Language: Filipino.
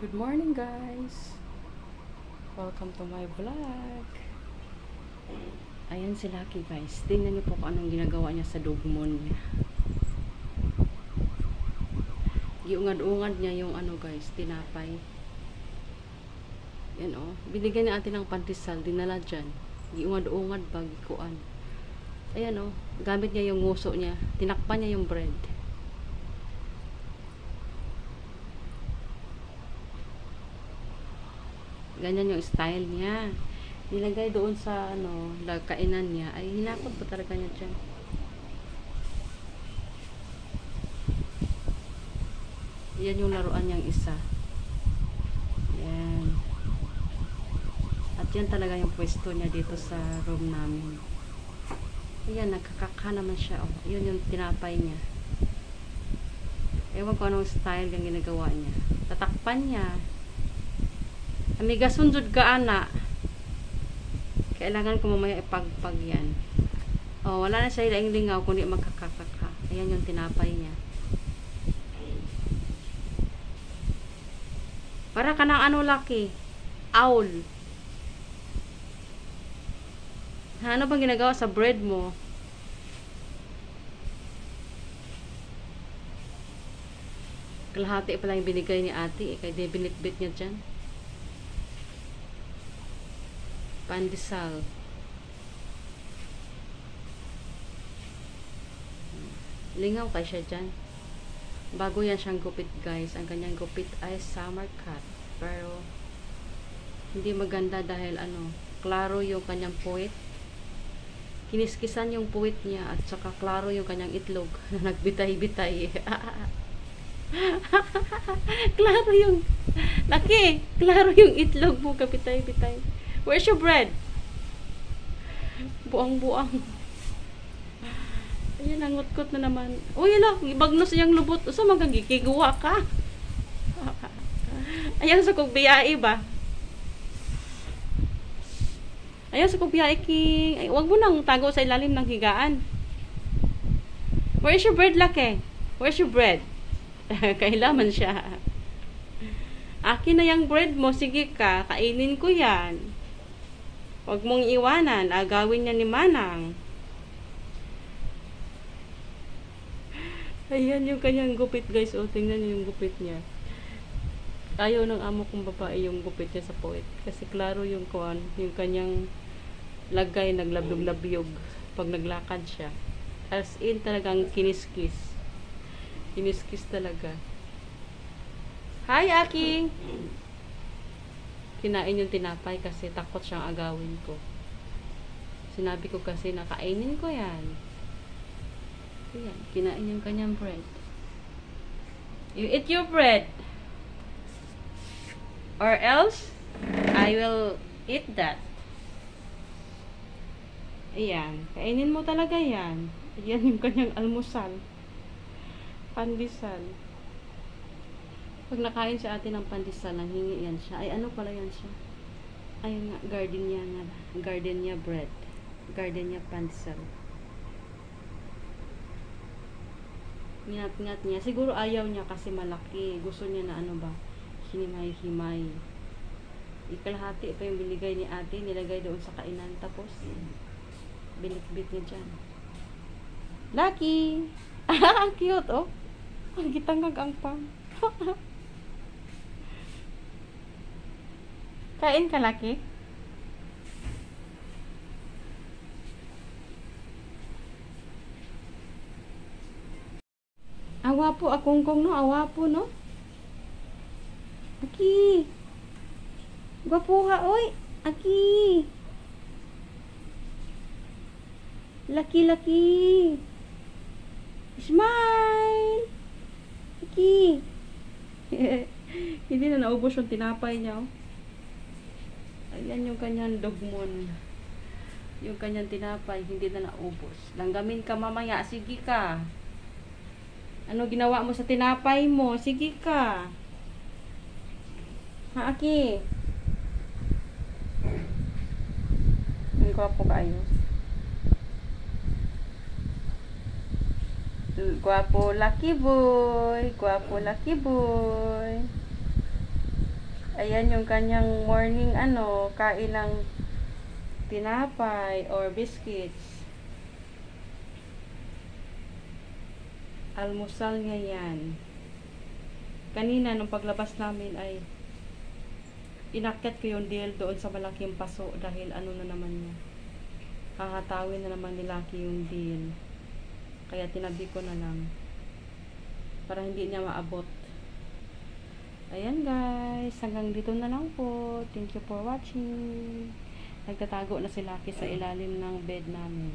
Good morning, guys. Welcome to my vlog. Ayan si Lucky, guys. Tingnan niyo po kung anong ginagawa niya sa dugmon niya. Giungad-ungad niya yung guys, tinapay. Yan binigyan niya atin ng pandesal, dinala dyan. Giungad-ungad bagikuan. Ayan gamit niya yung nguso niya. Tinakpan niya yung bread. Ganyan yung style niya. Nilagay doon sa kainan niya. Ay, hinakot po talaga niya dyan. Yan yung laruan niyang isa. Yan. At yan talaga yung pwesto niya dito sa room namin. Ayan, nagkakaka naman siya. Yun yung tinapay niya. Ewan ko anong style yung ginagawa niya. Tatakpan niya. Amiga, sundod ka, ana. Kailangan ko mamaya ipagpag yan. Wala na siya ilaing lingaw kundi magkakakaka. Ayan yung tinapay niya. Para ka ng Lucky? Owl. Ano bang ginagawa sa bread mo? Kalahati pala yung binigay ni ate. Kaya binitbit niya dyan. Pandesal. Lingaw kay siya dyan. Bago yan siyang gupit, guys. Ang kanyang gupit ay summer cut. Pero hindi maganda dahil klaro yung kanyang puwit. Kiniskisan yung puwit niya at saka klaro yung kanyang itlog na nagbitay-bitay. Klaro yung Lucky, klaro yung itlog mo, kapitay-bitay. Where's your bread? Buang-buang. Ayan, nangot-kot na naman. Uy, bagnos yung lubot. Usa magagikiguwa ka. Ayan, sa kong biyai ba? Ayan, sa kong biyai, king. Ay, wag mo nang tago sa ilalim ng higaan. Where's your bread, Lucky? Where's your bread? Kailaman siya. Akin na yung bread mo. Sige ka, kainin ko yan. Huwag mong iwanan, agawin niya ni Manang. Ayan yung kanyang gupit, guys. Tingnan niyo yung gupit niya. Ayaw ng amo kong babae yung gupit niya sa puwit. Kasi klaro yung yung kanyang lagay, naglabyog-labyog pag naglakad siya. As in, talagang kiniskis. Kiniskis talaga. Hi, Aki! Kinain yung tinapay kasi takot siyang agawin ko. Sinabi ko kasi nakainin ko yan. Ayan, kinain yung kanyang bread. You eat your bread. Or else, I will eat that. Ayan, kainin mo talaga yan. Yan yung kanyang almusal. Pandesal. Pag nakain siya atin ng pandesal, nanghingi yan siya. Ay, ano pala yan siya? Ayun nga, gardenia nga. Gardenia bread. Gardenia pandesal. Nginat-ngat niya. Siguro ayaw niya kasi malaki. Gusto niya na hinimay-himay. Ikalahati pa yung binigay ni ate. Nilagay doon sa kainan. Tapos, bilik-bit niya dyan. Lucky! Ang cute, Ang gitangag ang pang. Kain ka, Lucky? Awa po, akongkong awa po, Aki. Gwapuha, oy. Aki. Lucky. Smile. Aki. Hindi na naubos yung tinapay niya, Ayan yung kanyang dogmon. Yung kanyang tinapay, hindi na naubos. Langgamin ka mamaya. Sige ka. Ano ginawa mo sa tinapay mo? Sige ka. Ha, Aki? Ang gwapo kayo. Gwapo, Lucky boy. Gwapo, Lucky boy. Ayan yung kanyang morning kain ng tinapay or biscuits. Almusal niya yan. Kanina, nung paglabas namin ay inakyat ko yung deal doon sa malaking paso dahil na naman niya. Hahatawin na naman ni Lucky yung deal. Kaya tinabi ko na lang. Para hindi niya maabot. Ayan guys, hanggang dito na lang po. Thank you for watching. Nagtatago na si Lucky sa ilalim ng bed namin.